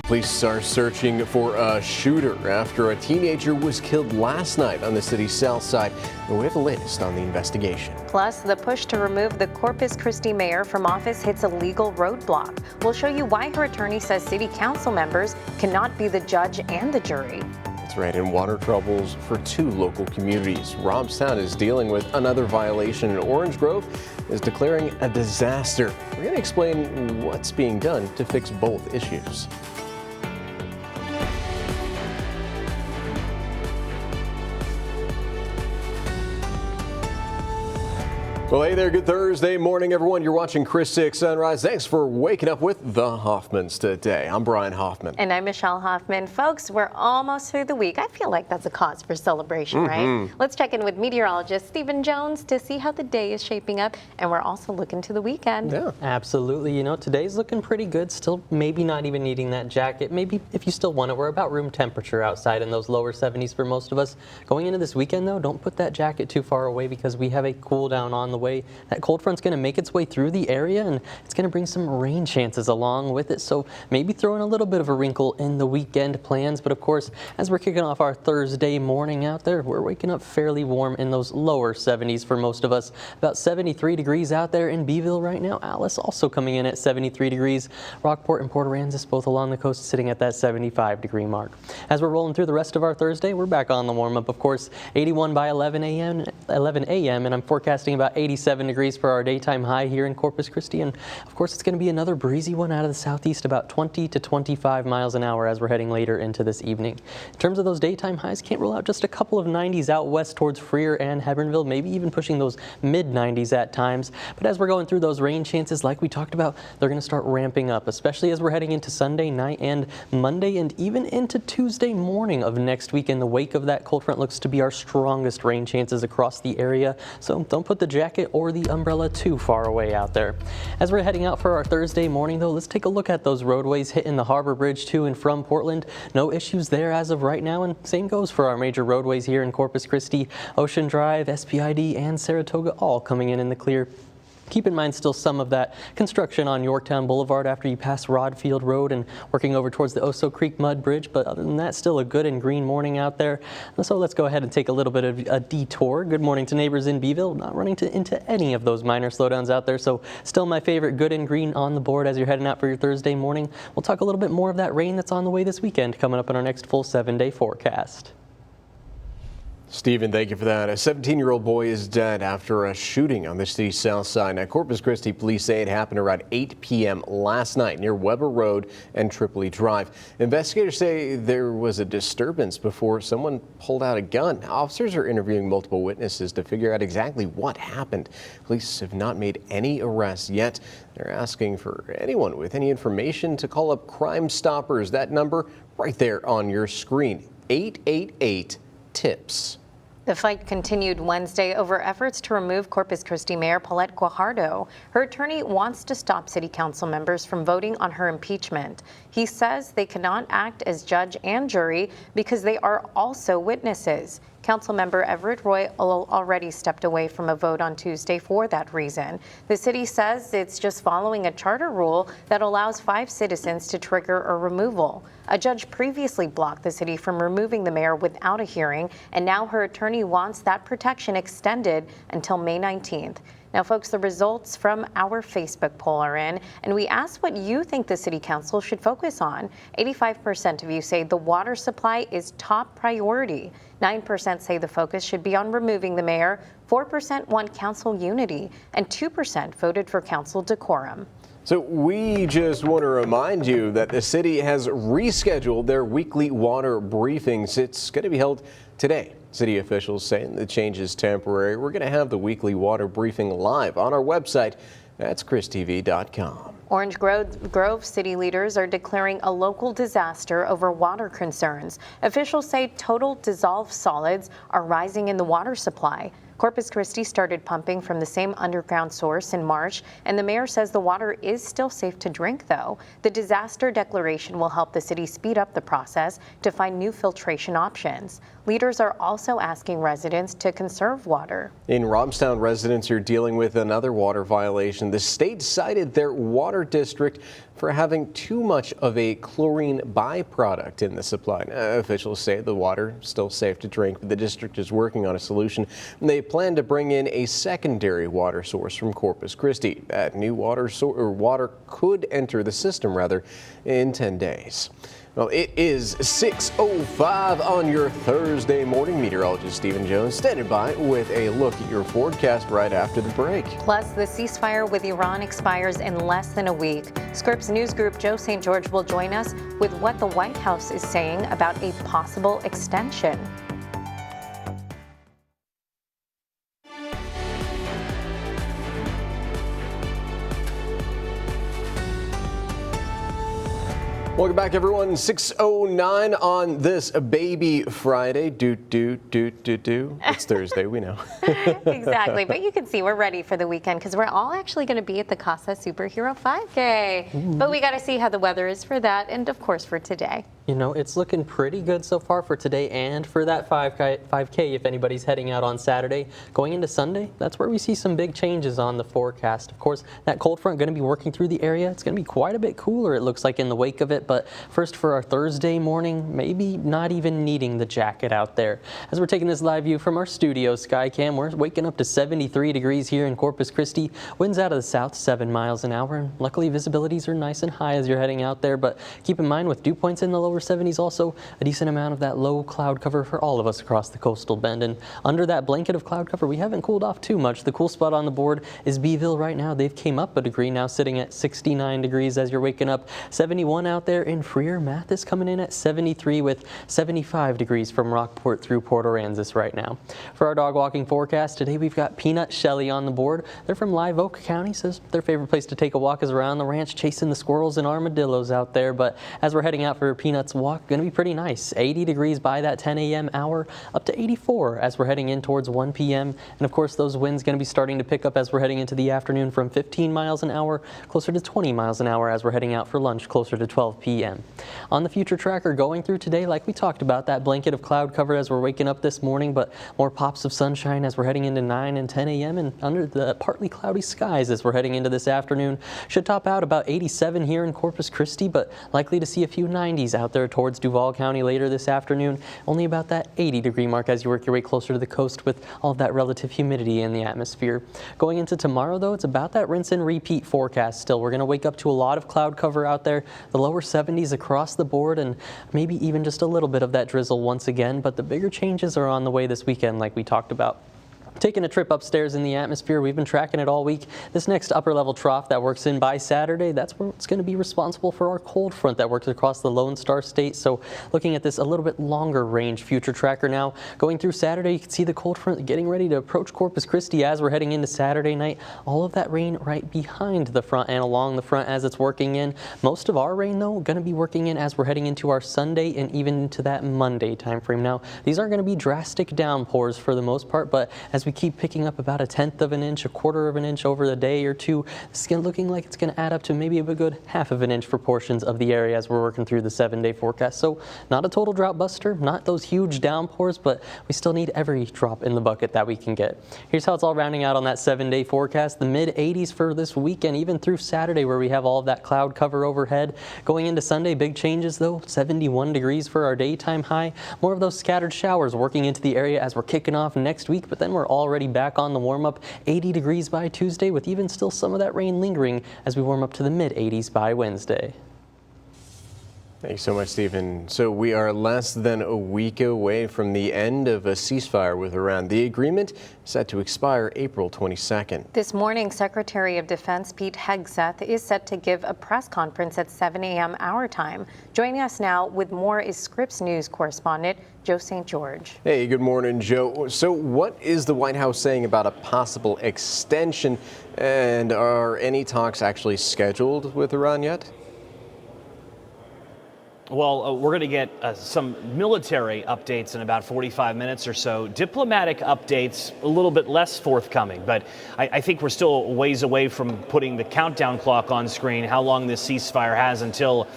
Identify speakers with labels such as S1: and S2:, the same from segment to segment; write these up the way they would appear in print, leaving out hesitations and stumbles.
S1: Police are searching for a shooter after a teenager was killed last night on the city's south side. We have the latest on the investigation.
S2: Plus, the push to remove the Corpus Christi mayor from office hits a legal roadblock. We'll show you why her attorney says city council members cannot be the judge and the jury.
S1: That's right, and water troubles for two local communities. Robstown is dealing with another violation, and Orange Grove is declaring a disaster. We're going to explain what's being done to fix both issues. Well, hey there, good Thursday morning, everyone. You're watching Chris 6 Sunrise. Thanks for waking up with the Hoffmans today. I'm Brian Hoffman.
S2: And I'm Michelle Hoffman. Folks, we're almost through the week. I feel like that's a cause for celebration, right? Let's check in with meteorologist Stephen Jones to see how the day is shaping up. And we're also looking to the weekend.
S3: Yeah, absolutely. You know, today's looking pretty good. Still maybe not even needing that jacket. Maybe if you still want it, we're about room temperature outside in those lower 70s for most of us. Going into this weekend, though, don't put that jacket too far away because we have a cool down on the way. That cold front's going to make its way through the area and it's going to bring some rain chances along with it. So maybe throw in a little bit of a wrinkle in the weekend plans. But of course, as we're kicking off our Thursday morning out there, we're waking up fairly warm in those lower 70s for most of us. About 73 degrees out there in Beeville right now. Alice also coming in at 73 degrees. Rockport and Port Aransas both along the coast sitting at that 75-degree mark. As we're rolling through the rest of our Thursday, we're back on the warm-up. Of course, 81 by 11 a.m. and I'm forecasting about 87 degrees for our daytime high here in Corpus Christi. And of course, it's going to be another breezy one out of the southeast, about 20 to 25 miles an hour as we're heading later into this evening. In terms of those daytime highs, can't rule out just a couple of 90s out west towards Freer and Hebronville, maybe even pushing those mid-90s at times. But as we're going through those rain chances, like we talked about, they're going to start ramping up, especially as we're heading into Sunday night and Monday and even into Tuesday morning of next week. In the wake of that cold front looks to be our strongest rain chances across the area. So don't put the jacket or the umbrella too far away out there. As we're heading out for our Thursday morning, though, let's take a look at those roadways hitting the Harbor Bridge to and from Portland. No issues there as of right now, and same goes for our major roadways here in Corpus Christi. Ocean Drive, SPID, and Saratoga all coming in the clear. Keep in mind still some of that construction on Yorktown Boulevard after you pass Rodfield Road and working over towards the Oso Creek Mud Bridge. But other than that, still a good and green morning out there. So let's go ahead and take a little bit of a detour. Good morning to neighbors in Beeville. Not running into any of those minor slowdowns out there. So still my favorite good and green on the board as you're heading out for your Thursday morning. We'll talk a little bit more of that rain that's on the way this weekend coming up in our next full 7-day forecast.
S1: Stephen, thank you for that. A 17-year-old boy is dead after a shooting on the city's south side. Now, Corpus Christi police say it happened around 8 p.m. last night near Weber Road and Tripoli Drive. Investigators say there was a disturbance before someone pulled out a gun. Officers are interviewing multiple witnesses to figure out exactly what happened. Police have not made any arrests yet. They're asking for anyone with any information to call up Crime Stoppers. That number right there on your screen, 888-TIPS.
S2: The fight continued Wednesday over efforts to remove Corpus Christi Mayor Paulette Guajardo. Her attorney wants to stop city council members from voting on her impeachment. He says they cannot act as judge and jury because they are also witnesses. Councilmember Everett Roy already stepped away from a vote on Tuesday for that reason. The city says it's just following a charter rule that allows 5 citizens to trigger a removal. A judge previously blocked the city from removing the mayor without a hearing, and now her attorney wants that protection extended until May 19th. Now, folks, the results from our Facebook poll are in, and we asked what you think the city council should focus on. 85% of you say the water supply is top priority. 9% say the focus should be on removing the mayor. 4% want council unity, and 2% voted for council decorum.
S1: So we just want to remind you that the city has rescheduled their weekly water briefings. It's going to be held today. City officials saying the change is temporary. We're going to have the weekly water briefing live on our website. That's christv.com.
S2: Orange Grove city leaders are declaring a local disaster over water concerns. Officials say total dissolved solids are rising in the water supply. Corpus Christi started pumping from the same underground source in March, and the mayor says the water is still safe to drink, though. The disaster declaration will help the city speed up the process to find new filtration options. Leaders are also asking residents to conserve water.
S1: In Robstown, residents are dealing with another water violation. The state cited their water district for having too much of a chlorine byproduct in the supply. Officials say the water is still safe to drink, but the district is working on a solution. They plan to bring in a secondary water source from Corpus Christi. That new water could enter the system in 10 days. Well, it is 6:05 on your Thursday morning. Meteorologist Stephen Jones standing by with a look at your forecast right after the break.
S2: Plus, the ceasefire with Iran expires in less than a week. Scripps News Group Joe St. George will join us with what the White House is saying about a possible extension.
S1: Welcome back, everyone. 6:09 on this baby Friday. It's Thursday, we know.
S2: Exactly, but you can see we're ready for the weekend because we're all actually going to be at the Casa Superhero 5K. But we got to see how the weather is for that and, of course, for today.
S3: You know, it's looking pretty good so far for today and for that 5K if anybody's heading out on Saturday. Going into Sunday, that's where we see some big changes on the forecast. Of course, that cold front going to be working through the area. It's going to be quite a bit cooler, it looks like, in the wake of it. But first, for our Thursday morning, maybe not even needing the jacket out there. As we're taking this live view from our studio Skycam, we're waking up to 73 degrees here in Corpus Christi. Winds out of the south, 7 miles an hour. And luckily, visibilities are nice and high as you're heading out there. But keep in mind, with dew points in the lower 70s, also a decent amount of that low cloud cover for all of us across the coastal bend. And under that blanket of cloud cover, we haven't cooled off too much. The cool spot on the board is Beeville right now. They've came up a degree, now sitting at 69 degrees as you're waking up. 71 out there in Freer. Mathis coming in at 73 with 75 degrees from Rockport through Port Aransas right now. For our dog walking forecast today, we've got Peanut Shelley on the board. They're from Live Oak County. Says their favorite place to take a walk is around the ranch, chasing the squirrels and armadillos out there. But as we're heading out for Peanut's walk, going to be pretty nice. 80 degrees by that 10 a.m. hour, up to 84 as we're heading in towards 1 p.m. And of course, those winds going to be starting to pick up as we're heading into the afternoon from 15 miles an hour closer to 20 miles an hour as we're heading out for lunch closer to 12 p.m. On the future tracker going through today, like we talked about, that blanket of cloud cover as we're waking up this morning, but more pops of sunshine as we're heading into 9 and 10 a.m. and under the partly cloudy skies as we're heading into this afternoon. Should top out about 87 here in Corpus Christi, but likely to see a few 90s out there towards Duval County later this afternoon. Only about that 80 degree mark as you work your way closer to the coast with all of that relative humidity in the atmosphere. Going into tomorrow, though, it's about that rinse and repeat forecast still. We're going to wake up to a lot of cloud cover out there, the lower 70s across the board, and maybe even just a little bit of that drizzle once again. But the bigger changes are on the way this weekend, like we talked about. Taking a trip upstairs in the atmosphere, we've been tracking it all week. This next upper level trough that works in by Saturday, that's where it's going to be responsible for our cold front that works across the Lone Star State. So looking at this a little bit longer range future tracker now, going through Saturday, you can see the cold front getting ready to approach Corpus Christi as we're heading into Saturday night. All of that rain right behind the front and along the front as it's working in. Most of our rain, though, going to be working in as we're heading into our Sunday and even into that Monday time frame. Now, these aren't going to be drastic downpours for the most part, but as we keep picking up about 1/10 of an inch, 1/4 of an inch over the day or two, it's looking like it's going to add up to maybe a good 1/2 of an inch for portions of the area as we're working through the 7-day forecast. So not a total drought buster, not those huge downpours, but we still need every drop in the bucket that we can get. Here's how it's all rounding out on that 7-day forecast. The mid 80s for this weekend, even through Saturday where we have all of that cloud cover overhead. Going into Sunday, big changes though, 71 degrees for our daytime high. More of those scattered showers working into the area as we're kicking off next week, but then we're already back on the warm-up. 80 degrees by Tuesday with even still some of that rain lingering as we warm up to the mid-80s by Wednesday.
S1: Thanks so much, Stephen. So we are less than a week away from the end of a ceasefire with Iran. The agreement is set to expire April 22nd.
S2: This morning, Secretary of Defense Pete Hegseth is set to give a press conference at 7 a.m. our time. Joining us now with more is Scripps News correspondent Joe St. George.
S1: Hey, good morning, Joe. So what is the White House saying about a possible extension, and are any talks actually scheduled with Iran yet?
S4: Well, we're going to get some military updates in about 45 minutes or so. Diplomatic updates, a little bit less forthcoming, but I think we're still a ways away from putting the countdown clock on screen, how long this ceasefire has until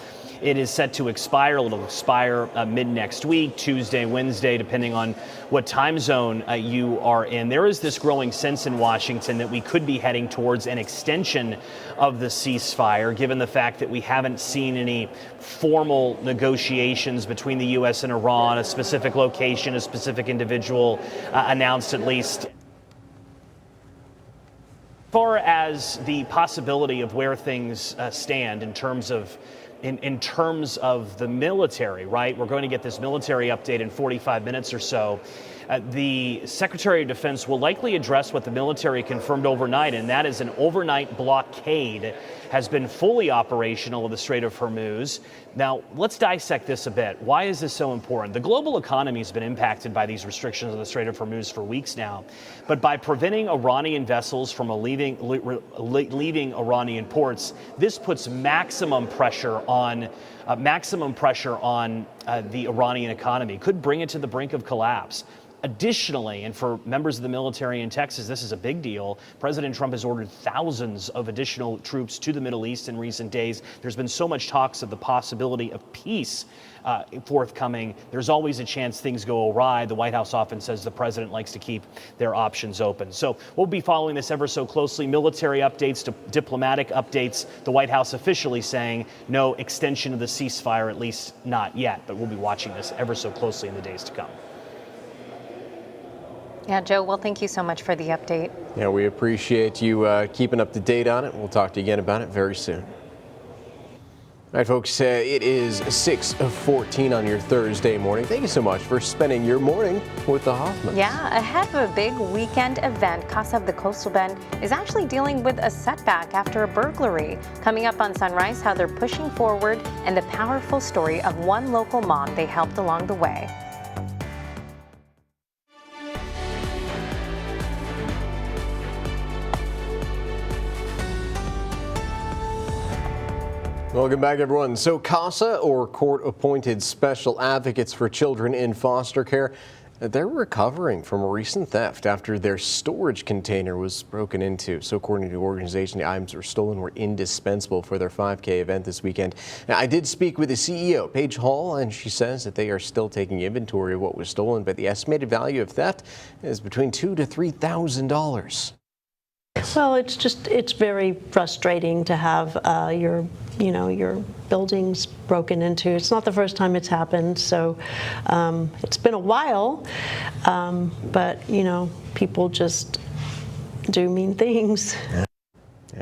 S4: it is set to expire. It'll expire mid next week, Tuesday, Wednesday, depending on what time zone you are in. There is this growing sense in Washington that we could be heading towards an extension of the ceasefire, given the fact that we haven't seen any formal negotiations between the U.S. and Iran, a specific location, a specific individual announced at least. As far as the possibility of where things stand in terms of the military, right? We're going to get this military update in 45 minutes or so. The Secretary of Defense will likely address what the military confirmed overnight, and that is an overnight blockade has been fully operational of the Strait of Hormuz. Now, let's dissect this a bit. Why is this so important? The global economy has been impacted by these restrictions on the Strait of Hormuz for weeks now, but by preventing Iranian vessels from leaving Iranian ports, this puts maximum pressure on the Iranian economy. Could bring it to the brink of collapse. Additionally, and for members of the military in Texas, this is a big deal. President Trump has ordered thousands of additional troops to the Middle East in recent days. There's been so much talks of the possibility of peace forthcoming. There's always a chance things go awry. The White House often says the president likes to keep their options open. So we'll be following this ever so closely. Military updates to diplomatic updates. The White House officially saying no extension of the ceasefire, at least not yet. But we'll be watching this ever so closely in the days to come.
S2: Yeah, Joe, well, thank you so much for the update.
S1: Yeah, we appreciate you keeping up to date on it. We'll talk to you again about it very soon. All right, folks, it is 6:14 on your Thursday morning. Thank you so much for spending your morning with the Hoffmans.
S2: Yeah, ahead of a big weekend event, Casa of the Coastal Bend is actually dealing with a setback after a burglary. Coming up on Sunrise, how they're pushing forward and the powerful story of one local mom they helped along the way.
S1: Welcome back, everyone. So CASA, or Court-Appointed Special Advocates for Children in Foster Care, they're recovering from a recent theft after their storage container was broken into. So according to the organization, the items were stolen were indispensable for their 5K event this weekend. Now, I did speak with the CEO, Paige Hall, and she says that they are still taking inventory of what was stolen, but the estimated value of theft is between $2,000 to $3,000.
S5: Well, it's very frustrating to have your buildings broken into. It's not the first time it's happened, so it's been a while, but people just do mean things.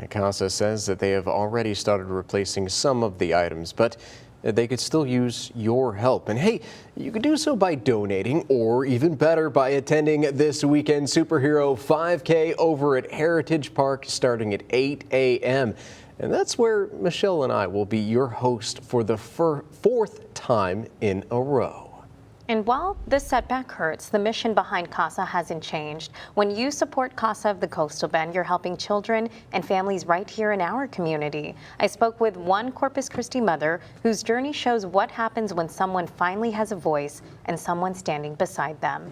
S1: CASA says that they have already started replacing some of the items, but they could still use your help. And hey, you could do so by donating, or even better, by attending this weekend Superhero 5K over at Heritage Park starting at 8 a.m. And that's where Michelle and I will be your host for the fourth time in a row.
S2: And while this setback hurts, the mission behind CASA hasn't changed. When you support CASA of the Coastal Bend, you're helping children and families right here in our community. I spoke with one Corpus Christi mother whose journey shows what happens when someone finally has a voice and someone standing beside them.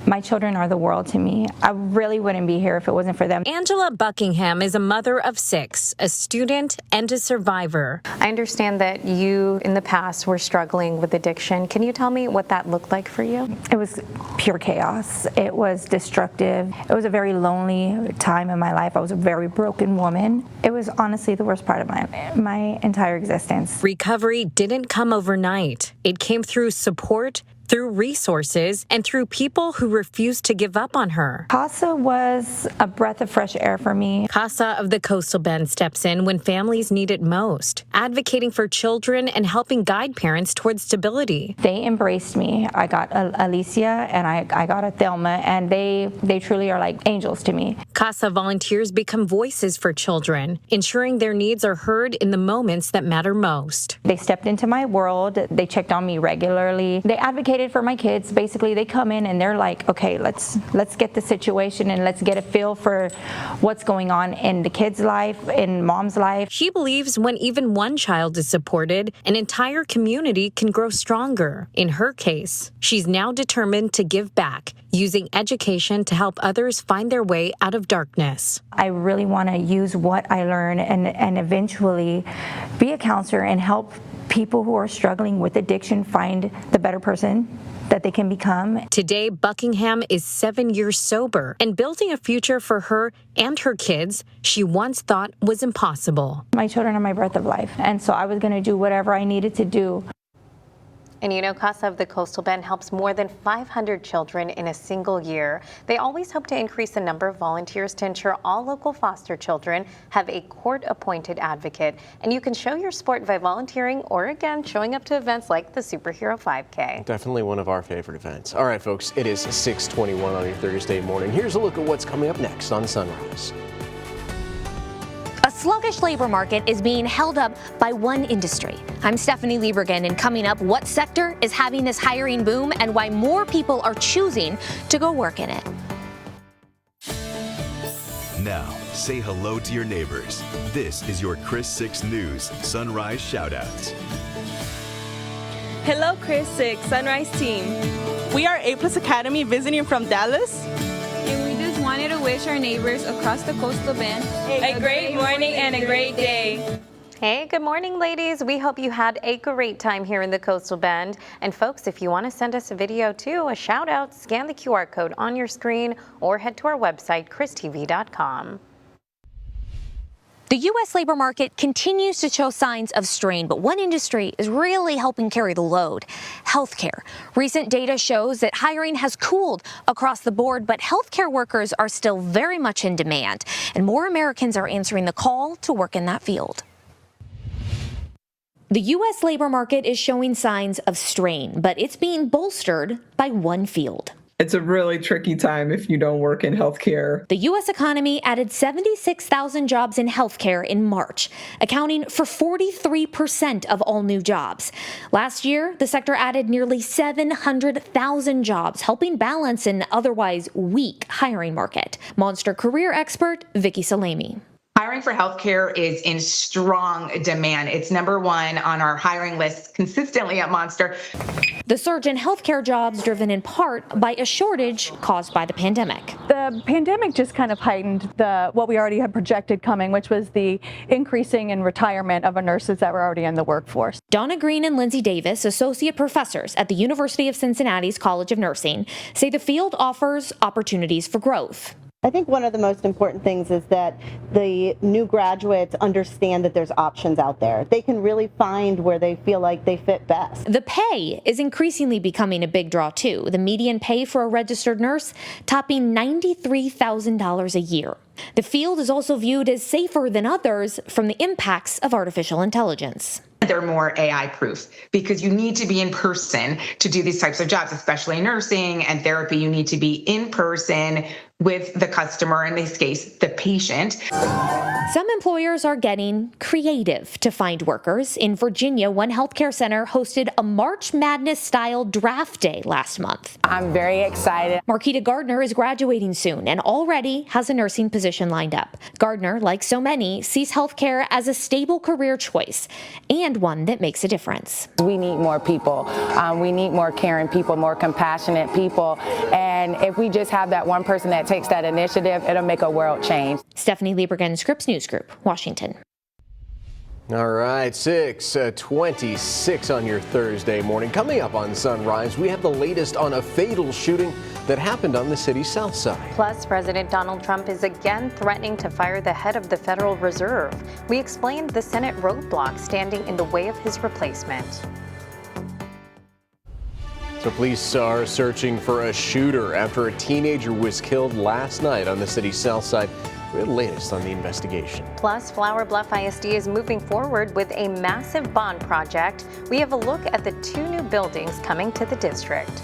S6: My children are the world to me. I really wouldn't be here if it wasn't for them.
S7: Angela Buckingham is a mother of 6, a student and a survivor.
S2: I understand that you, in the past, were struggling with addiction. Can you tell me what that looked like for you?
S6: It was pure chaos. It was destructive. It was a very lonely time in my life. I was a very broken woman. It was honestly the worst part of my entire existence.
S7: Recovery didn't come overnight. It came through support, through resources, and through people who refused to give up on her.
S6: CASA was a breath of fresh air for me.
S7: CASA of the Coastal Bend steps in when families need it most, advocating for children and helping guide parents towards stability.
S6: They embraced me. I got Alicia and I got a Thelma, and they truly are like angels to me.
S7: CASA volunteers become voices for children, ensuring their needs are heard in the moments that matter most.
S6: They stepped into my world. They checked on me regularly. They advocated for my kids. Basically, they come in and they're like, okay, let's get the situation and let's get a feel for what's going on in the kid's life, in mom's life.
S7: She believes when even one child is supported, an entire community can grow stronger. In her case, she's now determined to give back, using education to help others find their way out of darkness.
S6: I really want to use what I learn and eventually be a counselor and help people who are struggling with addiction find the better person that they can become.
S7: Today, Buckingham is 7 years sober and building a future for her and her kids she once thought was impossible.
S6: My children are my breath of life, and so I was going to do whatever I needed to do.
S2: And you know, CASA of the Coastal Bend helps more than 500 children in a single year. They always hope to increase the number of volunteers to ensure all local foster children have a court-appointed advocate. And you can show your support by volunteering or, again, showing up to events like the Superhero 5K.
S1: Definitely one of our favorite events. All right, folks, it is 6:21 on your Thursday morning. Here's a look at what's coming up next on Sunrise.
S8: A sluggish labor market is being held up by one industry. I'm Stephanie Liebergen, and coming up, what sector is having this hiring boom and why more people are choosing to go work in it.
S9: Now, say hello to your neighbors. This is your Chris 6 News Sunrise Shoutouts.
S10: Hello, Chris 6 Sunrise team. We are A+ Academy visiting from Dallas.
S11: And we just wanted to wish our neighbors across the Coastal Bend
S10: a great morning and a great day.
S2: Hey, good morning, ladies. We hope you had a great time here in the Coastal Bend. And folks, if you want to send us a video too, a shout out, scan the QR code on your screen or head to our website, christv.com.
S8: The U.S. labor market continues to show signs of strain, but one industry is really helping carry the load: healthcare. Recent data shows that hiring has cooled across the board, but healthcare workers are still very much in demand, and more Americans are answering the call to work in that field. The U.S. labor market is showing signs of strain, but it's being bolstered by one field.
S12: It's a really tricky time if you don't work in healthcare.
S8: The U.S. economy added 76,000 jobs in healthcare in March, accounting for 43% of all new jobs. Last year, the sector added nearly 700,000 jobs, helping balance an otherwise weak hiring market. Monster career expert Vicky Salemi.
S13: Hiring for healthcare is in strong demand. It's number one on our hiring list consistently at Monster.
S8: The surge in healthcare jobs driven in part by a shortage caused by the pandemic.
S14: The pandemic just kind of heightened what we already had projected coming, which was the increasing in retirement of our nurses that were already in the workforce.
S8: Donna Green and Lindsay Davis, associate professors at the University of Cincinnati's College of Nursing, say the field offers opportunities for growth.
S15: I think one of the most important things is that the new graduates understand that there's options out there. They can really find where they feel like they fit best.
S8: The pay is increasingly becoming a big draw too. The median pay for a registered nurse topping $93,000 a year. The field is also viewed as safer than others from the impacts of artificial intelligence.
S13: They're more AI proof because you need to be in person to do these types of jobs, especially nursing and therapy. You need to be in person with the customer, in this case, the patient.
S8: Some employers are getting creative to find workers. In Virginia, one healthcare center hosted a March Madness-style draft day last month.
S16: I'm very excited.
S8: Marquita Gardner is graduating soon and already has a nursing position lined up. Gardner, like so many, sees healthcare as a stable career choice and one that makes a difference.
S16: We need more people. We need more caring people, more compassionate people. And if we just have that one person that takes that initiative, it'll make a world change.
S8: Stephanie Liebergen, Scripps News Group, Washington.
S1: All right, 6:26 on your Thursday morning. Coming up on Sunrise, we have the latest on a fatal shooting that happened on the city's south side.
S2: Plus, President Donald Trump is again threatening to fire the head of the Federal Reserve. We explained the Senate roadblock standing in the way of his replacement.
S1: So police are searching for a shooter after a teenager was killed last night on the city's south side. We have the latest on the investigation.
S2: Plus, Flower Bluff ISD is moving forward with a massive bond project. We have a look at the 2 new buildings coming to the district.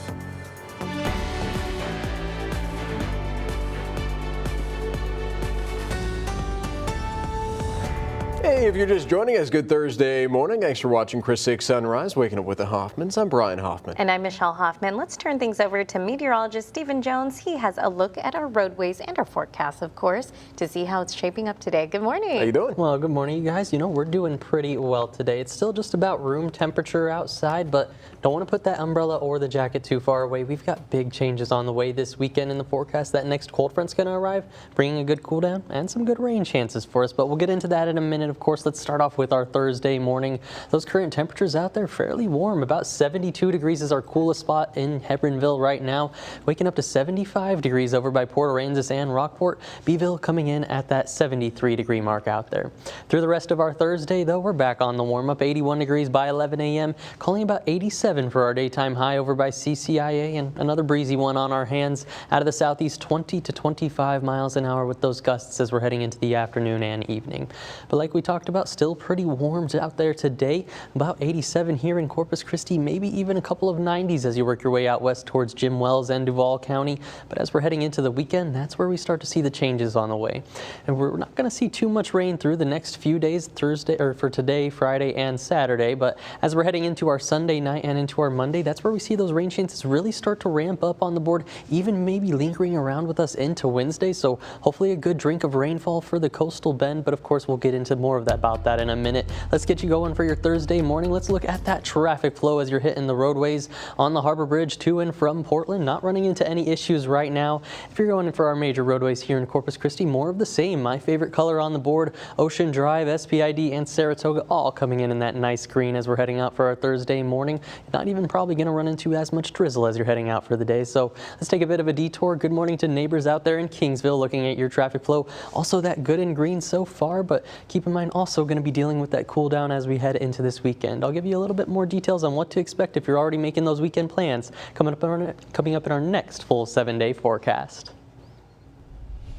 S1: Hey, if you're just joining us, good Thursday morning. Thanks for watching Chris 6 Sunrise, waking up with the Hoffmans. I'm Brian Hoffman.
S2: And I'm Michelle Hoffman. Let's turn things over to meteorologist Stephen Jones. He has a look at our roadways and our forecasts, of course, to see how it's shaping up today. Good morning.
S1: How you doing?
S3: Well, good morning, you guys. You know, we're doing pretty well today. It's still just about room temperature outside, but don't want to put that umbrella or the jacket too far away. We've got big changes on the way this weekend in the forecast. That next cold front's going to arrive, bringing a good cool down and some good rain chances for us, but we'll get into that in a minute. Of course, let's start off with our Thursday morning. Those current temperatures out there fairly warm. About 72 degrees is our coolest spot in Hebronville right now. Waking up to 75 degrees over by Port Aransas and Rockport. Beeville coming in at that 73 degree mark out there. Through the rest of our Thursday, though, we're back on the warm up. 81 degrees by 11 a.m. Calling about 87 for our daytime high over by CCIA, and another breezy one on our hands out of the southeast, 20 to 25 miles an hour with those gusts as we're heading into the afternoon and evening. But like we talked about, still pretty warm out there today. About 87 here in Corpus Christi, maybe even a couple of 90s as you work your way out west towards Jim Wells and Duval County. But as we're heading into the weekend, that's where we start to see the changes on the way. And we're not going to see too much rain through the next few days, Thursday or for today, Friday and Saturday. But as we're heading into our Sunday night and into our Monday, that's where we see those rain chances really start to ramp up on the board, even maybe lingering around with us into Wednesday. So hopefully a good drink of rainfall for the coastal bend. But of course, we'll get into more of that about that in a minute. Let's get you going for your Thursday morning. Let's look at that traffic flow as you're hitting the roadways on the Harbor Bridge to and from Portland. Not running into any issues right now. If you're going for our major roadways here in Corpus Christi, more of the same. My favorite color on the board, Ocean Drive, SPID, and Saratoga, all coming in that nice green as we're heading out for our Thursday morning. Not even probably going to run into as much drizzle as you're heading out for the day. So let's take a bit of a detour. Good morning to neighbors out there in Kingsville looking at your traffic flow. Also that good and green so far, but keep in mind also going to be dealing with that cool down as we head into this weekend. I'll give you a little bit more details on what to expect if you're already making those weekend plans coming up in our next full 7-day forecast.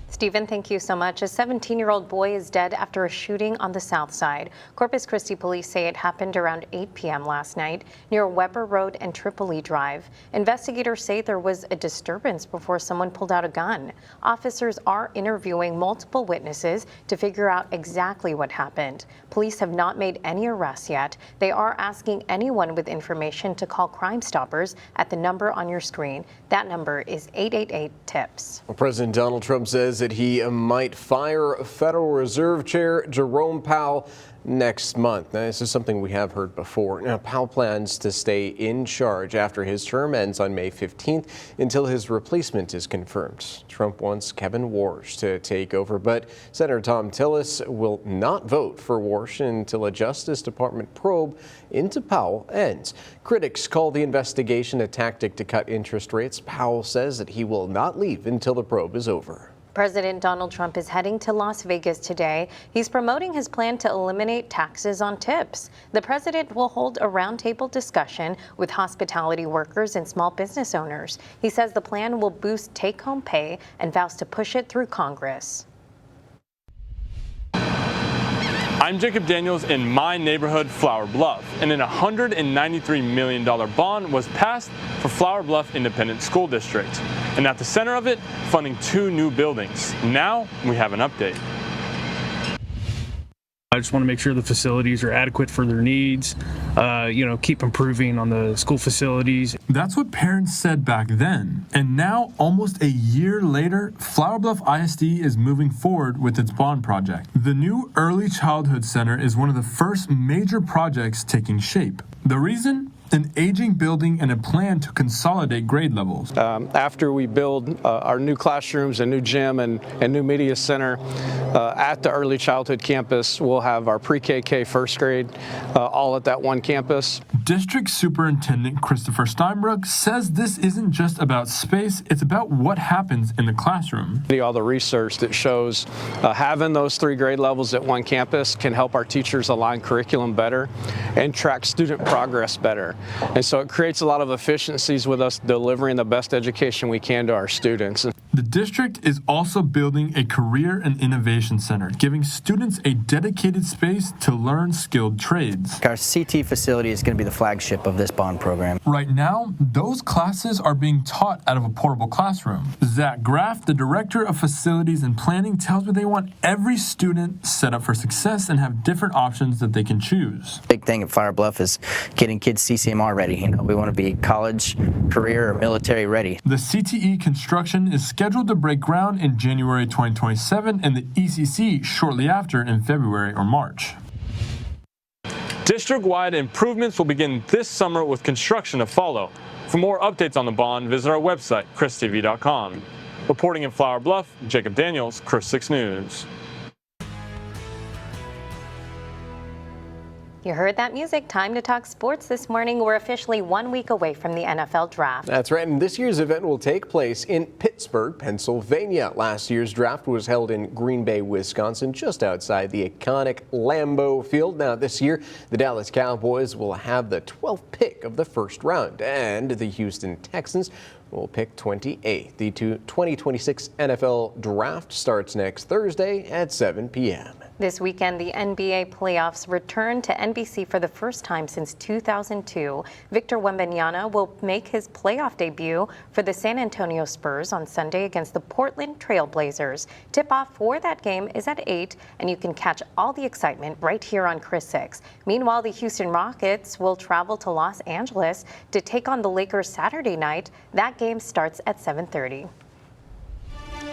S2: Stephen, thank you so much. A 17-year-old boy is dead after a shooting on the south side. Corpus Christi police say it happened around 8 p.m. last night near Weber Road and Tripoli Drive. Investigators say there was a disturbance before someone pulled out a gun. Officers are interviewing multiple witnesses to figure out exactly what happened. Police have not made any arrests yet. They are asking anyone with information to call Crime Stoppers at the number on your screen. That number is 888-TIPS.
S1: Well, President Donald Trump says that he might fire Federal Reserve Chair Jerome Powell next month. Now, this is something we have heard before. Now, Powell plans to stay in charge after his term ends on May 15th until his replacement is confirmed. Trump wants Kevin Warsh to take over, but Senator Thom Tillis will not vote for Warsh until a Justice Department probe into Powell ends. Critics call the investigation a tactic to cut interest rates. Powell says that he will not leave until the probe is over.
S2: President Donald Trump is heading to Las Vegas today. He's promoting his plan to eliminate taxes on tips. The president will hold a roundtable discussion with hospitality workers and small business owners. He says the plan will boost take-home pay and vows to push it through Congress.
S17: I'm Jacob Daniels in my neighborhood, Flower Bluff, and an $193 million bond was passed for Flower Bluff Independent School District. And at the center of it, funding 2 new buildings. Now we have an update.
S18: I just want to make sure the facilities are adequate for their needs, keep improving on the school facilities.
S19: That's what parents said back then. And now, almost a year later, Flower Bluff ISD is moving forward with its bond project. The new Early Childhood Center is one of the first major projects taking shape. The reason? An aging building and a plan to consolidate grade levels.
S20: After we build our new classrooms, a new gym, and new media center at the early childhood campus, we'll have our pre-K, first grade, all at that one campus.
S19: District Superintendent Christopher Steinbrook says this isn't just about space, it's about what happens in the classroom.
S20: All the research that shows having those 3 grade levels at one campus can help our teachers align curriculum better and track student progress better. And so it creates a lot of efficiencies with us delivering the best education we can to our students.
S19: The district is also building a career and innovation center, giving students a dedicated space to learn skilled trades.
S21: Our CT facility is going to be the flagship of this bond program.
S19: Right now, those classes are being taught out of a portable classroom. Zach Graff, the director of facilities and planning, tells me they want every student set up for success and have different options that they can choose.
S21: Big thing at Flower Bluff is getting kids CCMR ready. We want to be college, career, or military ready.
S19: The CTE construction is scheduled to break ground in January 2027 and the ECC shortly after in February or March.
S17: District-wide improvements will begin this summer with construction to follow. For more updates on the bond, visit our website, christv.com. Reporting in Flower Bluff, Jacob Daniels, Chris 6 News.
S2: You heard that music. Time to talk sports this morning. We're officially 1 week away from the NFL draft.
S1: That's right, and this year's event will take place in Pittsburgh, Pennsylvania. Last year's draft was held in Green Bay, Wisconsin, just outside the iconic Lambeau Field. Now, this year, the Dallas Cowboys will have the 12th pick of the first round, and the Houston Texans will pick 28th. The 2026 NFL draft starts next Thursday at 7 p.m.
S2: This weekend, the NBA playoffs return to NBC for the first time since 2002. Victor Wembanyama will make his playoff debut for the San Antonio Spurs on Sunday against the Portland Trail Blazers. Tip-off for that game is at 8, and you can catch all the excitement right here on Chris 6. Meanwhile, the Houston Rockets will travel to Los Angeles to take on the Lakers Saturday night. That game starts at 7:30.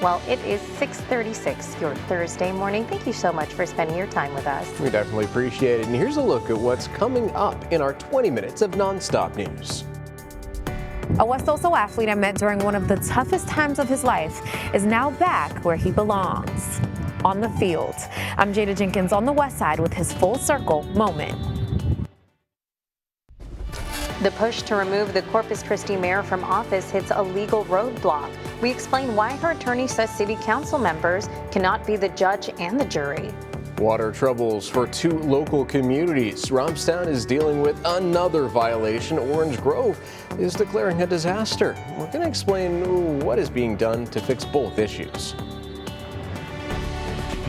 S2: Well, it is 6:36, your Thursday morning. Thank you so much for spending your time with us.
S1: We definitely appreciate it. And here's a look at what's coming up in our 20 minutes of nonstop news.
S22: A West Oso athlete I met during one of the toughest times of his life is now back where he belongs, on the field. I'm Jada Jenkins on the West Side with his Full Circle moment.
S2: The push to remove the Corpus Christi mayor from office hits a legal roadblock. We explain why her attorney says city council members cannot be the judge and the jury.
S1: Water troubles for 2 local communities. Robstown is dealing with another violation. Orange Grove is declaring a disaster. We're going to explain what is being done to fix both issues.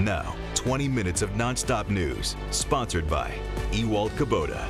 S9: Now, 20 minutes of nonstop news, sponsored by Ewald Kubota.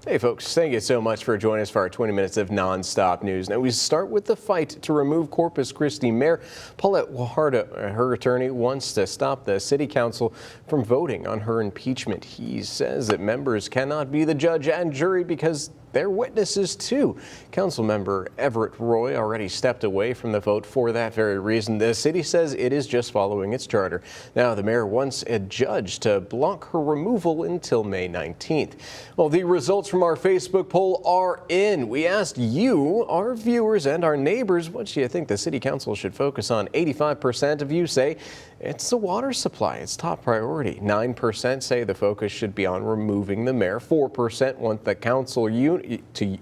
S1: Hey folks, thank you so much for joining us for our 20 minutes of nonstop news. Now we start with the fight to remove Corpus Christi Mayor Paulette Guajardo. Her attorney wants to stop the city council from voting on her impeachment. He says that members cannot be the judge and jury because they're witnesses too. Councilmember Everett Roy already stepped away from the vote for that very reason. The city says it is just following its charter. Now the mayor wants a judge to block her removal until May 19th. Well, the results from our Facebook poll are in. We asked you, our viewers and our neighbors, what do you think the city council should focus on? 85% of you say it's the water supply, it's top priority. 9% say the focus should be on removing the mayor. 4% want the council to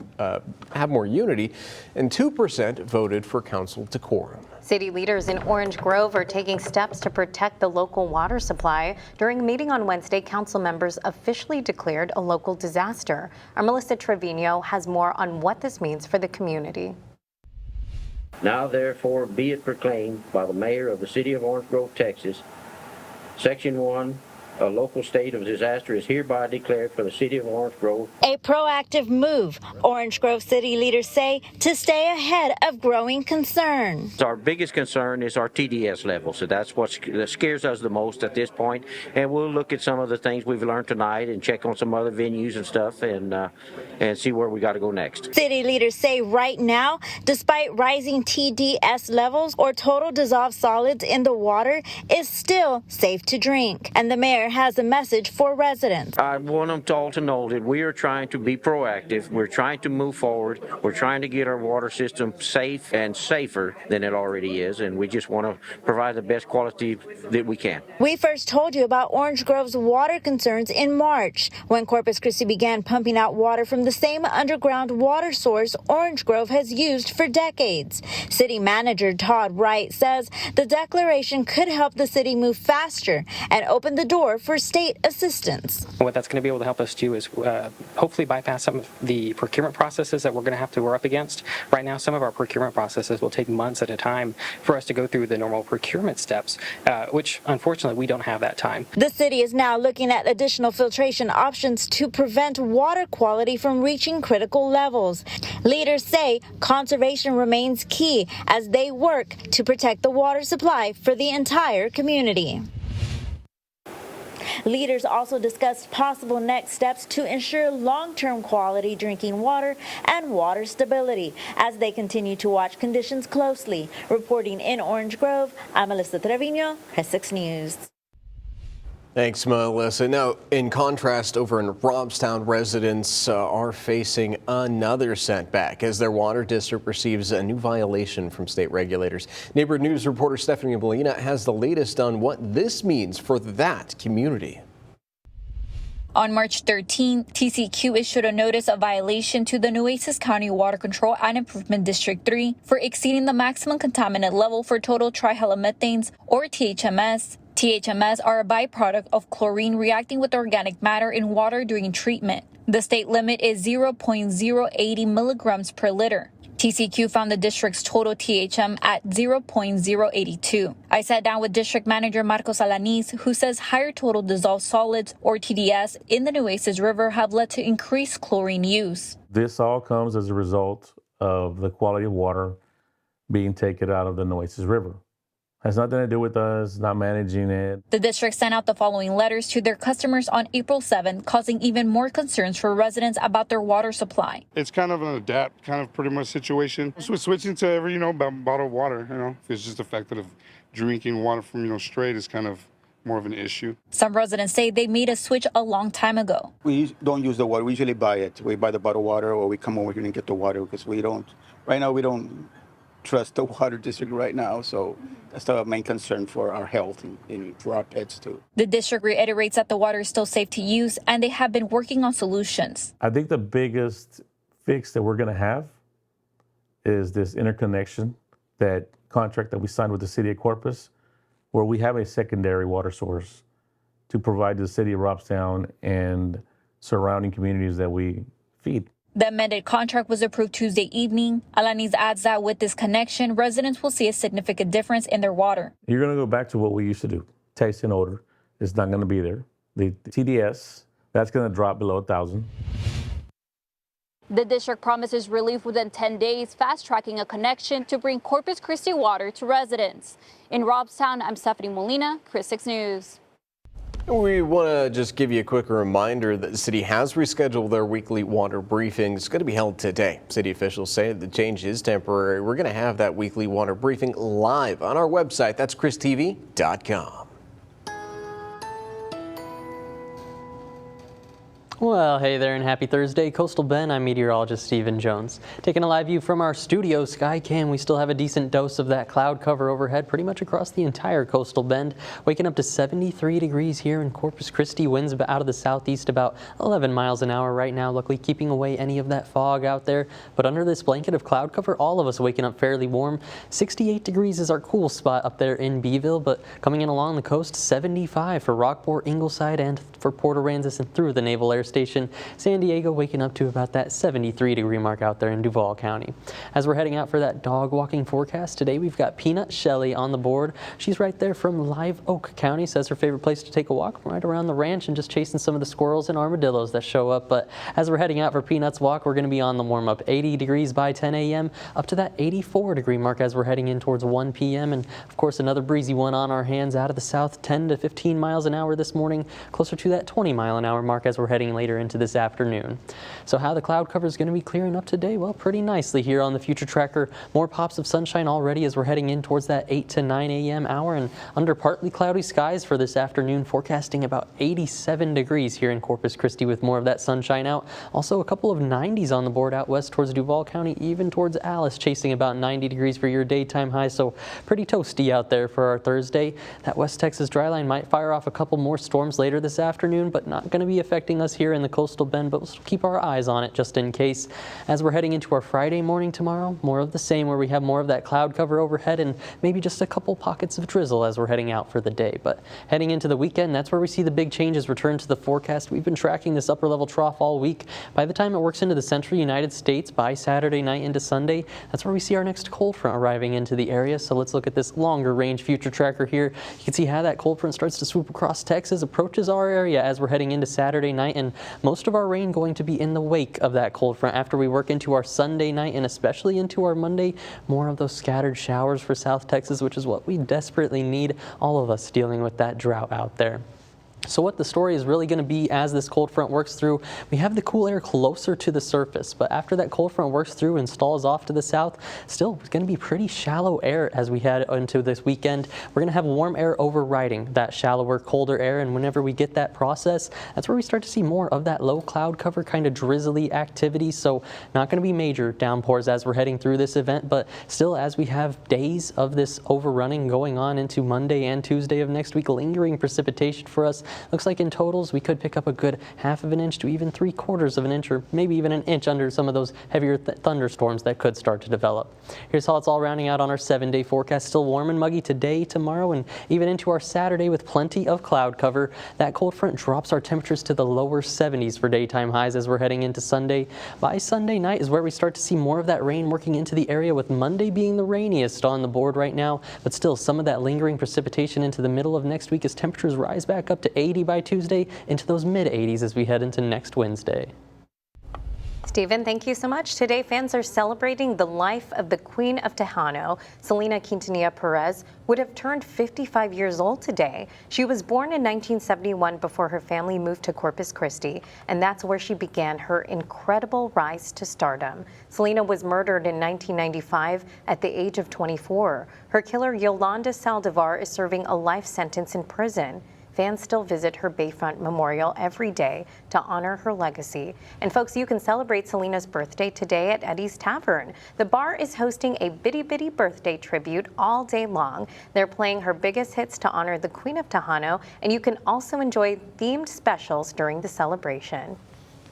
S1: have more unity, and 2% voted for council decorum.
S2: City leaders in Orange Grove are taking steps to protect the local water supply. During a meeting on Wednesday, council members officially declared a local disaster. Our Melissa Trevino has more on what this means for the community.
S23: Now therefore be it proclaimed by the mayor of the city of Orange Grove, Texas, Section 1, a local state of disaster is hereby declared for the city of Orange Grove.
S24: A proactive move, Orange Grove city leaders say, to stay ahead of growing concerns.
S23: Our biggest concern is our TDS level, so that's what scares us the most at this point. And we'll look at some of the things we've learned tonight and check on some other venues and stuff and see where we got to go next.
S24: City leaders say right now, despite rising TDS levels or total dissolved solids in the water, is still safe to drink. And the mayor has a message for residents.
S23: I want them all to know that we are trying to be proactive. We're trying to move forward. We're trying to get our water system safe and safer than it already is, and we just want to provide the best quality that we can.
S24: We first told you about Orange Grove's water concerns in March, when Corpus Christi began pumping out water from the same underground water source Orange Grove has used for decades. City manager Todd Wright says the declaration could help the city move faster and open the door more for state assistance.
S4: What that's going to be able to help us do is hopefully bypass some of the procurement processes that we're up against. Right now, some of our procurement processes will take months at a time for us to go through the normal procurement steps, which unfortunately we don't have that time.
S24: The city is now looking at additional filtration options to prevent water quality from reaching critical levels. Leaders say conservation remains key as they work to protect the water supply for the entire community. Leaders also discussed possible next steps to ensure long-term quality drinking water and water stability as they continue to watch conditions closely. Reporting in Orange Grove, I'm Melissa Trevino, Chris 6 News.
S1: Thanks, Melissa. Now, in contrast, over in Robstown, residents are facing another setback as their water district receives a new violation from state regulators. Neighborhood News reporter Stephanie Molina has the latest on what this means for that community.
S5: On March 13, TCEQ issued a notice of violation to the Nueces County Water Control and Improvement District 3 for exceeding the maximum contaminant level for total trihallomethanes, or THMS. THMS are a byproduct of chlorine reacting with organic matter in water during treatment. The state limit is 0.080 milligrams per liter. TCEQ found the district's total THM at 0.082. I sat down with District Manager Marcos Alanis, who says higher total dissolved solids, or TDS, in the Nueces River have led to increased chlorine use.
S6: This all comes as a result of the quality of water being taken out of the Nueces River. Has nothing to do with us not managing it.
S5: The district sent out the following letters to their customers on April 7, causing even more concerns for residents about their water supply.
S7: It's kind of an adapt, kind of pretty much situation. So we're switching to every, bottled water, It's just the fact that drinking water from, straight is kind of more of an issue.
S5: Some residents say they made a switch a long time ago.
S25: We don't use the water. We usually buy it. We buy the bottled water, or we come over here and get the water because right now we don't trust the water district right now, so that's the main concern for our health and for our pets too.
S5: The district reiterates that the water is still safe to use and they have been working on solutions.
S6: I think the biggest fix that we're going to have is this interconnection, that contract that we signed with the city of Corpus, where we have a secondary water source to provide to the city of Robstown and surrounding communities that we feed.
S5: The amended contract was approved Tuesday evening. Alanis adds that with this connection, residents will see a significant difference in their water.
S6: You're going to go back to what we used to do. Taste and odor is not going to be there. The TDS, that's going to drop below 1,000.
S5: The district promises relief within 10 days, fast-tracking a connection to bring Corpus Christi water to residents. In Robstown, I'm Stephanie Molina, Chris 6 News.
S1: We want to just give you a quick reminder that the city has rescheduled their weekly water briefing. It's going to be held today. City officials say the change is temporary. We're going to have that weekly water briefing live on our website. That's christv.com.
S3: Well, hey there and happy Thursday. Coastal Bend, I'm meteorologist Stephen Jones. Taking a live view from our studio Skycam, we still have a decent dose of that cloud cover overhead pretty much across the entire Coastal Bend. Waking up to 73 degrees here in Corpus Christi. Winds out of the southeast about 11 miles an hour right now, luckily keeping away any of that fog out there. But under this blanket of cloud cover, all of us waking up fairly warm. 68 degrees is our cool spot up there in Beeville, but coming in along the coast, 75 for Rockport, Ingleside, and for Port Aransas and through the Naval Air Station. San Diego waking up to about that 73 degree mark out there in Duval County. As we're heading out for that dog walking forecast today, we've got Peanut Shelley on the board. She's right there from Live Oak County. Says her favorite place to take a walk right around the ranch and just chasing some of the squirrels and armadillos that show up. But as we're heading out for Peanut's walk, we're going to be on the warm up. 80 degrees by 10 a.m. up to that 84 degree mark as we're heading in towards 1 p.m. And of course another breezy one on our hands out of the south, 10 to 15 miles an hour this morning, closer to that 20 mile an hour mark as we're heading later into this afternoon. So how the cloud cover is going to be clearing up today? Well, pretty nicely here on the Future Tracker. More pops of sunshine already as we're heading in towards that 8 to 9 a.m. hour, and under partly cloudy skies for this afternoon, forecasting about 87 degrees here in Corpus Christi with more of that sunshine out. Also a couple of 90s on the board out west towards Duval County, even towards Alice, chasing about 90 degrees for your daytime high. So pretty toasty out there for our Thursday. That West Texas dry line might fire off a couple more storms later this afternoon, but not going to be affecting us here here in the coastal bend, but we'll still keep our eyes on it just in case. As we're heading into our Friday morning tomorrow, more of the same, where we have more of that cloud cover overhead and maybe just a couple pockets of drizzle as we're heading out for the day. But heading into the weekend, that's where we see the big changes return to the forecast. We've been tracking this upper level trough all week. By the time it works into the central United States by Saturday night into Sunday, that's where we see our next cold front arriving into the area. So let's look at this longer range future tracker here. You can see how that cold front starts to swoop across Texas, approaches our area as we're heading into Saturday night, and most of our rain going to be in the wake of that cold front after we work into our Sunday night and especially into our Monday. More of those scattered showers for South Texas, which is what we desperately need, all of us dealing with that drought out there. So what the story is really going to be as this cold front works through, we have the cool air closer to the surface, but after that cold front works through and stalls off to the south, still it's going to be pretty shallow air as we head into this weekend. We're going to have warm air overriding that shallower, colder air, and whenever we get that process, that's where we start to see more of that low cloud cover, kind of drizzly activity. So not going to be major downpours as we're heading through this event, but still as we have days of this overrunning going on into Monday and Tuesday of next week, lingering precipitation for us. Looks like in totals we could pick up a good half of an inch to even 3/4 of an inch, or maybe even an inch under some of those heavier thunderstorms that could start to develop. Here's how it's all rounding out on our 7-day forecast. Still warm and muggy today, tomorrow, and even into our Saturday with plenty of cloud cover. That cold front drops our temperatures to the lower 70s for daytime highs as we're heading into Sunday. By Sunday night is where we start to see more of that rain working into the area, with Monday being the rainiest on the board right now, but still some of that lingering precipitation into the middle of next week as temperatures rise back up to 80 by Tuesday, into those mid-80s as we head into next Wednesday.
S2: Stephen, thank you so much. Today, fans are celebrating the life of the Queen of Tejano. Selena Quintanilla Perez would have turned 55 years old today. She was born in 1971 before her family moved to Corpus Christi, and that's where she began her incredible rise to stardom. Selena was murdered in 1995 at the age of 24. Her killer, Yolanda Saldivar, is serving a life sentence in prison. Fans still visit her Bayfront Memorial every day to honor her legacy. And folks, you can celebrate Selena's birthday today at Eddie's Tavern. The bar is hosting a Bitty Bitty birthday tribute all day long. They're playing her biggest hits to honor the Queen of Tejano, and you can also enjoy themed specials during the celebration.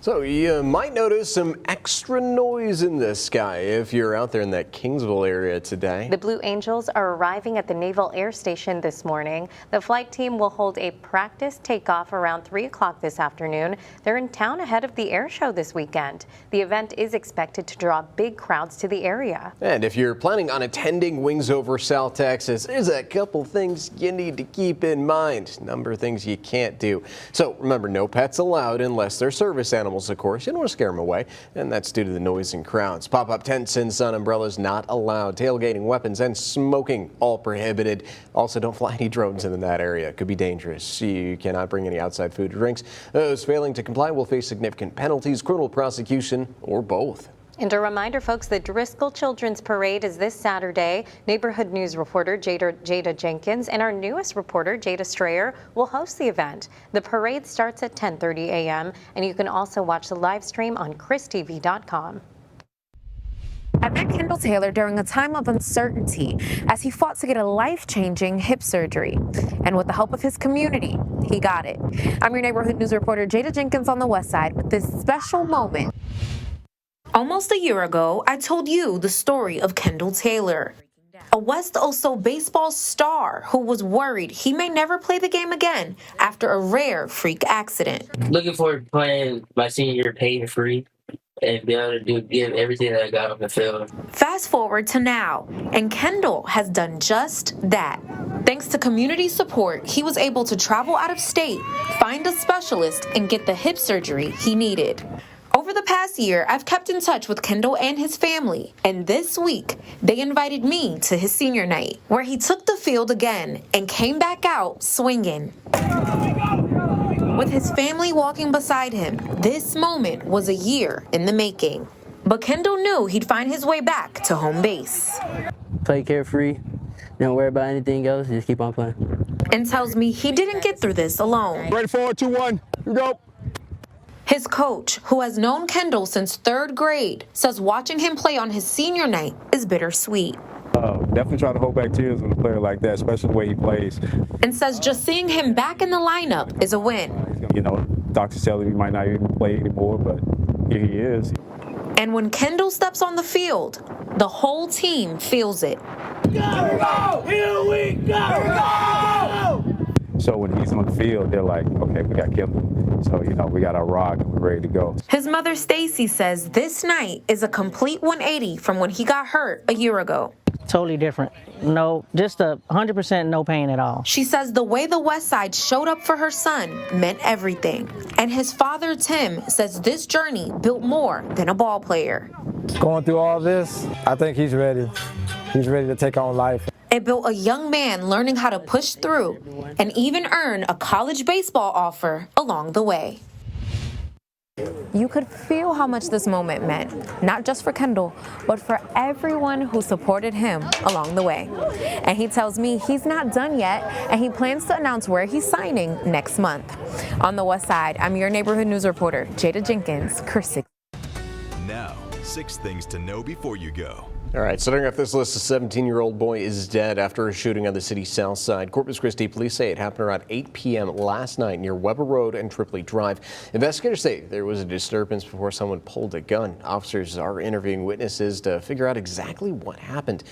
S1: So you might notice some extra noise in the sky if you're out there in that Kingsville area today.
S2: The Blue Angels are arriving at the Naval Air Station this morning. The flight team will hold a practice takeoff around 3 o'clock this afternoon. They're in town ahead of the air show this weekend. The event is expected to draw big crowds to the area.
S1: And if you're planning on attending Wings Over South Texas, there's a couple things you need to keep in mind. Number of things you can't do. So remember, no pets allowed unless they're service animals. Of course, you don't want to scare them away, and that's due to the noise and crowds. Pop-up tents and sun umbrellas not allowed. Tailgating, weapons, and smoking all prohibited. Also, don't fly any drones in that area. It could be dangerous. You cannot bring any outside food or drinks. Those failing to comply will face significant penalties, criminal prosecution, or both.
S2: And a reminder, folks, the Driscoll Children's Parade is this Saturday. Neighborhood News reporter Jada Jenkins and our newest reporter, Jada Strayer, will host the event. The parade starts at 10:30 a.m., and you can also watch the live stream on christv.com.
S22: I met Kendall Taylor during a time of uncertainty as he fought to get a life-changing hip surgery. And with the help of his community, he got it. I'm your Neighborhood News reporter, Jada Jenkins on the West Side, with this special moment.
S10: Almost a year ago, I told you the story of Kendall Taylor, a West Oso baseball star who was worried he may never play the game again after a rare freak accident.
S11: Looking forward to playing my senior year pain-free and be able to give everything that I got on the field.
S10: Fast forward to now, and Kendall has done just that. Thanks to community support, he was able to travel out of state, find a specialist, and get the hip surgery he needed. Over the past year, I've kept in touch with Kendall and his family, and this week, they invited me to his senior night, where he took the field again and came back out swinging. With his family walking beside him, this moment was a year in the making. But Kendall knew he'd find his way back to home base.
S11: Play carefree, don't worry about anything else, just keep on playing.
S10: And tells me he didn't get through this alone.
S12: Ready, 4, 2, 1, go.
S10: His coach, who has known Kendall since 3rd grade, says watching him play on his senior night is bittersweet.
S12: Definitely try to hold back tears with a player like that, especially the way he plays.
S10: And says just seeing him back in the lineup is a win.
S12: You know, doctors tell him he might not even play anymore, but here he is.
S10: And when Kendall steps on the field, the whole team feels it.
S12: Here we go! Here we go! So when he's on the field, they're like, okay, we got Kendall. So, we got our rock and we're ready to go.
S10: His mother, Stacy, says this night is a complete 180 from when he got hurt a year ago.
S8: Totally different. No, just 100% no pain at all.
S10: She says the way the West Side showed up for her son meant everything. And his father, Tim, says this journey built more than a ball player.
S12: Going through all this, I think he's ready. He's ready to take on life.
S10: It built a young man learning how to push through and even earn a college baseball offer along the way.
S22: You could feel how much this moment meant, not just for Kendall, but for everyone who supported him along the way. And he tells me he's not done yet, and he plans to announce where he's signing next month. On the West Side, I'm your neighborhood news reporter, Jada Jenkins, KRIS 6.
S9: Now, 6 things to know before you go.
S1: All right, starting off this list, a 17-year-old boy is dead after a shooting on the city's south side. Corpus Christi police say it happened around 8 p.m. last night near Weber Road and Tripoli Drive. Investigators say there was a disturbance before someone pulled a gun. Officers are interviewing witnesses to figure out exactly what happened.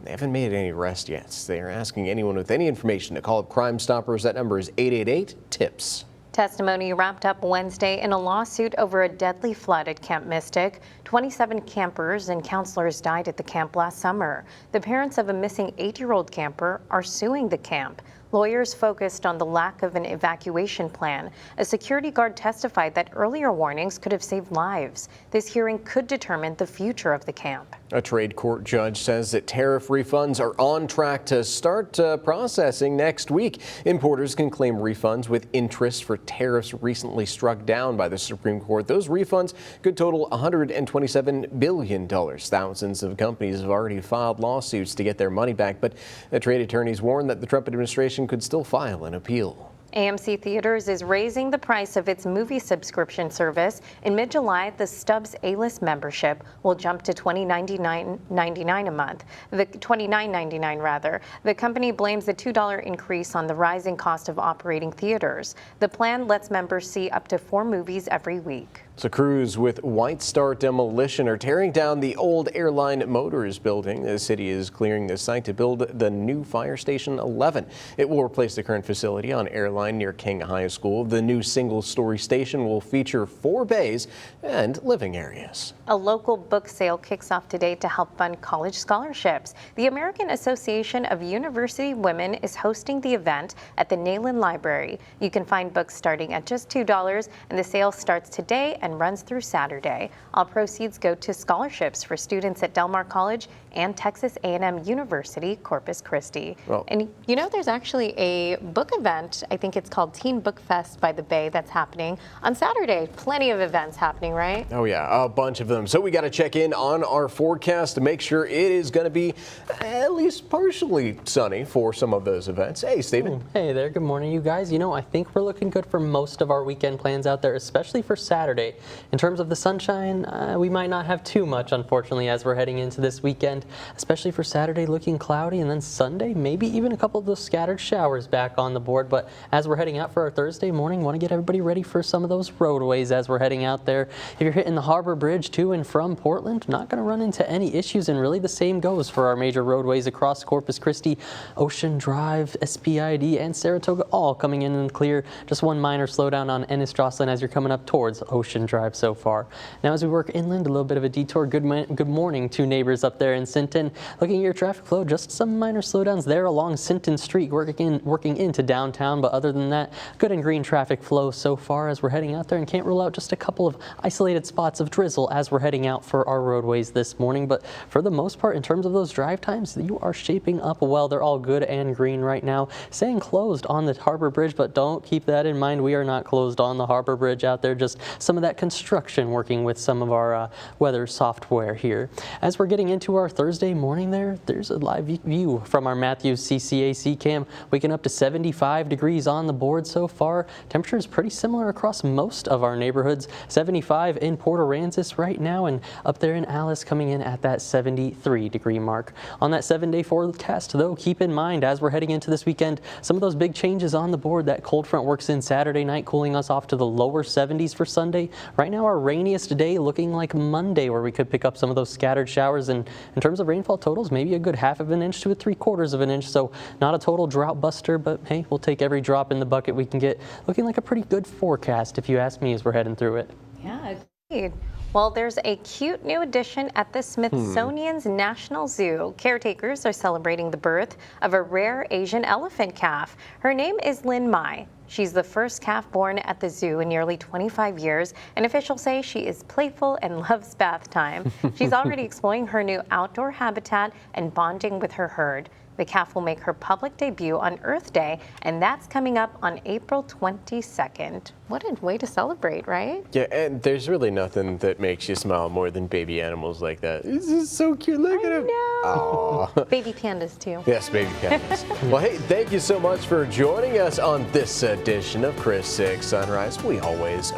S1: They haven't made any arrests yet. They are asking anyone with any information to call up Crime Stoppers. That number is 888-TIPS.
S2: Testimony wrapped up Wednesday in a lawsuit over a deadly flood at Camp Mystic. 27 campers and counselors died at the camp last summer. The parents of a missing 8-year-old camper are suing the camp. Lawyers focused on the lack of an evacuation plan. A security guard testified that earlier warnings could have saved lives. This hearing could determine the future of the camp.
S1: A trade court judge says that tariff refunds are on track to start processing next week. Importers can claim refunds with interest for tariffs recently struck down by the Supreme Court. Those refunds could total $127 billion. Thousands of companies have already filed lawsuits to get their money back, but the trade attorneys warn that the Trump administration could still file an appeal.
S2: AMC Theaters is raising the price of its movie subscription service. In mid-July, the Stubs A-List membership will jump to $29.99 a month. $29.99 rather. The company blames the $2 increase on the rising cost of operating theaters. The plan lets members see up to 4 movies every week.
S1: So crews with White Star Demolition are tearing down the old Airline Motors building. The city is clearing the site to build the new Fire Station 11. It will replace the current facility on Airline near King High School. The new single-story station will feature 4 bays and living areas.
S2: A local book sale kicks off today to help fund college scholarships. The American Association of University Women is hosting the event at the Neyland Library. You can find books starting at just $2, and the sale starts today and runs through Saturday. All proceeds go to scholarships for students at Del Mar College and Texas A&M University, Corpus Christi.
S1: Well,
S2: and you know, there's actually a book event, I think it's called Teen Book Fest by the Bay, that's happening on Saturday. Plenty of events happening, right?
S1: Oh yeah, a bunch of them. So we got to check in on our forecast to make sure it is going to be at least partially sunny for some of those events. Hey, Stephen.
S3: Hey there, good morning, you guys. You know, I think we're looking good for most of our weekend plans out there, especially for Saturday. In terms of the sunshine, we might not have too much, unfortunately, as we're heading into this weekend, especially for Saturday looking cloudy, and then Sunday, maybe even a couple of those scattered showers back on the board. But as we're heading out for our Thursday morning, want to get everybody ready for some of those roadways as we're heading out there. If you're hitting the Harbor Bridge to and from Portland, not going to run into any issues, and really the same goes for our major roadways across Corpus Christi, Ocean Drive, SPID, and Saratoga, all coming in the clear. Just one minor slowdown on Ennis-Jocelyn as you're coming up towards Ocean Drive so far. Now as we work inland, a little bit of a detour. Good morning to neighbors up there in Sinton. Looking at your traffic flow, just some minor slowdowns there along Sinton Street, working into downtown, but other than that, good and green traffic flow so far as we're heading out there, and can't rule out just a couple of isolated spots of drizzle as we're heading out for our roadways this morning. But for the most part, in terms of those drive times, you are shaping up well. They're all good and green right now. Staying closed on the Harbor Bridge, but don't keep that in mind. We are not closed on the Harbor Bridge out there. Just some of that that construction working with some of our weather software here. As we're getting into our Thursday morning there's a live view from our Matthews CCAC cam. Waking up to 75 degrees on the board so far. Temperature is pretty similar across most of our neighborhoods. 75 in Port Aransas right now, and up there in Alice coming in at that 73-degree mark. On that 7-day forecast, though, keep in mind as we're heading into this weekend, some of those big changes on the board. That cold front works in Saturday night, cooling us off to the lower 70s for Sunday. Right now, our rainiest day looking like Monday, where we could pick up some of those scattered showers. And in terms of rainfall totals, maybe a good 1/2 inch to 3/4 of an inch. So not a total drought buster, but hey, we'll take every drop in the bucket we can get. Looking like a pretty good forecast, if you ask me, as we're heading through it.
S2: Yeah, agreed. Well, there's a cute new addition at the Smithsonian's National Zoo. Caretakers are celebrating the birth of a rare Asian elephant calf. Her name is Lin Mai. She's the first calf born at the zoo in nearly 25 years, and officials say she is playful and loves bath time. She's already exploring her new outdoor habitat and bonding with her herd. The calf will make her public debut on Earth Day, and that's coming up on April 22nd. What a way to celebrate, right?
S1: Yeah, and there's really nothing that makes you smile more than baby animals like that. This is so cute. Look at him. Aww.
S2: Baby pandas, too.
S1: Yes, baby pandas. Well, hey, thank you so much for joining us on this edition of Chris 6 Sunrise. We always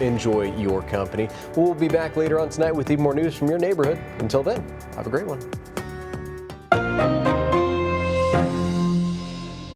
S1: enjoy your company. We'll be back later on tonight with even more news from your neighborhood. Until then, have a great one.